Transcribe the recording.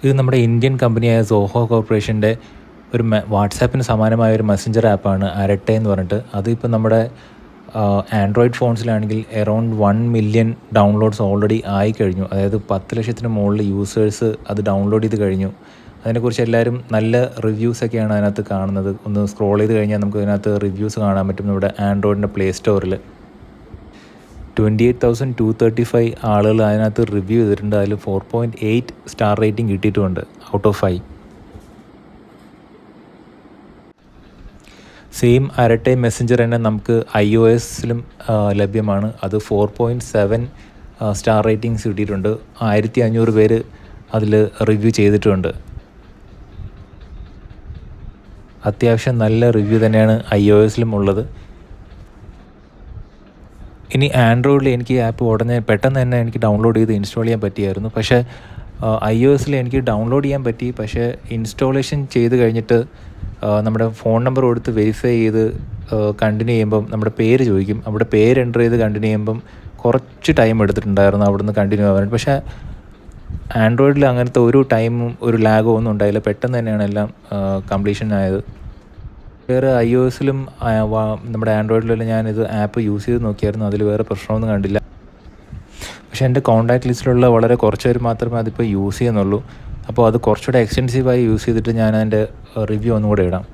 ഇത് നമ്മുടെ ഇന്ത്യൻ കമ്പനിയായ സോഹോ കോർപ്പറേഷൻ്റെ ഒരു വാട്സാപ്പിന് സമാനമായ ഒരു മെസ്സഞ്ചർ ആപ്പാണ് അരട്ടെ എന്ന് പറഞ്ഞിട്ട്. അതിപ്പോൾ നമ്മുടെ ആൻഡ്രോയിഡ് ഫോൺസിലാണെങ്കിൽ അറൗണ്ട് 1 മില്യൺ ഡൗൺലോഡ്സ് ഓൾറെഡി ആയിക്കഴിഞ്ഞു. അതായത് 10 ലക്ഷത്തിന് മുകളിൽ യൂസേഴ്സ് അത് ഡൗൺലോഡ് ചെയ്ത് കഴിഞ്ഞു. അതിനെക്കുറിച്ച് എല്ലാവരും നല്ല റിവ്യൂസൊക്കെയാണ് അതിനകത്ത് കാണുന്നത്. ഒന്ന് സ്ക്രോൾ ചെയ്ത് കഴിഞ്ഞാൽ നമുക്ക് അതിനകത്ത് റിവ്യൂസ് കാണാൻ പറ്റും. നമ്മുടെ ആൻഡ്രോയിഡിൻ്റെ പ്ലേ സ്റ്റോറിൽ 28,235 ആളുകൾ അതിനകത്ത് റിവ്യൂ ചെയ്തിട്ടുണ്ട്. അതിൽ 4.8 സ്റ്റാർ റേറ്റിംഗ് കിട്ടിയിട്ടുമുണ്ട് out of 5. Same Arattai messenger തന്നെ നമുക്ക് iOSലും ലഭ്യമാണ്. അത് 4.7 സ്റ്റാർ റേറ്റിംഗ്സ് കിട്ടിയിട്ടുണ്ട്. 1500 പേര് അതിൽ റിവ്യൂ ചെയ്തിട്ടുമുണ്ട്. അത്യാവശ്യം നല്ല റിവ്യൂ തന്നെയാണ് iOSലും ഉള്ളത്. ഇനി ആൻഡ്രോയിഡിൽ എനിക്ക് ഈ ആപ്പ് ഉടനെ പെട്ടെന്ന് തന്നെ എനിക്ക് ഡൗൺലോഡ് ചെയ്ത് ഇൻസ്റ്റാൾ ചെയ്യാൻ പറ്റിയായിരുന്നു. പക്ഷേ iOSൽ എനിക്ക് ഡൗൺലോഡ് ചെയ്യാൻ പറ്റി. പക്ഷേ ഇൻസ്റ്റാളേഷൻ ചെയ്ത് കഴിഞ്ഞിട്ട് നമ്മുടെ ഫോൺ നമ്പർ കൊടുത്ത് വെരിഫൈ ചെയ്ത് കണ്ടിന്യൂ ചെയ്യുമ്പം നമ്മുടെ പേര് ചോദിക്കും. അവിടെ പേര് എൻ്റർ ചെയ്ത് കണ്ടിന്യൂ ചെയ്യുമ്പം കുറച്ച് ടൈം എടുത്തിട്ടുണ്ടായിരുന്നു അവിടുന്ന് കണ്ടിന്യൂ ആവാൻ. പക്ഷേ ആൻഡ്രോയിഡിൽ അങ്ങനത്തെ ഒരു ടൈമും ഒരു ലാഗോ ഒന്നും ഉണ്ടായില്ല. പെട്ടെന്ന് തന്നെയാണ് എല്ലാം കംപ്ലീഷൻ ആയത്. വേറെ iOSലും നമ്മുടെ ആൻഡ്രോയിഡിലെല്ലാം ഞാനിത് ആപ്പ് യൂസ് ചെയ്ത് നോക്കിയായിരുന്നു. അതിൽ വേറെ പ്രശ്നമൊന്നും കണ്ടില്ല. പക്ഷേ എൻ്റെ കോൺടാക്റ്റ് ലിസ്റ്റിലുള്ള വളരെ കുറച്ച് പേര് മാത്രമേ അതിപ്പോൾ യൂസ് ചെയ്യുന്നുള്ളൂ. അപ്പോൾ അത് കുറച്ചുകൂടെ എക്സ്റ്റെൻസീവായി യൂസ് ചെയ്തിട്ട് ഞാൻ അതിൻ്റെ റിവ്യൂ ഒന്നുകൂടെ ഇടാം.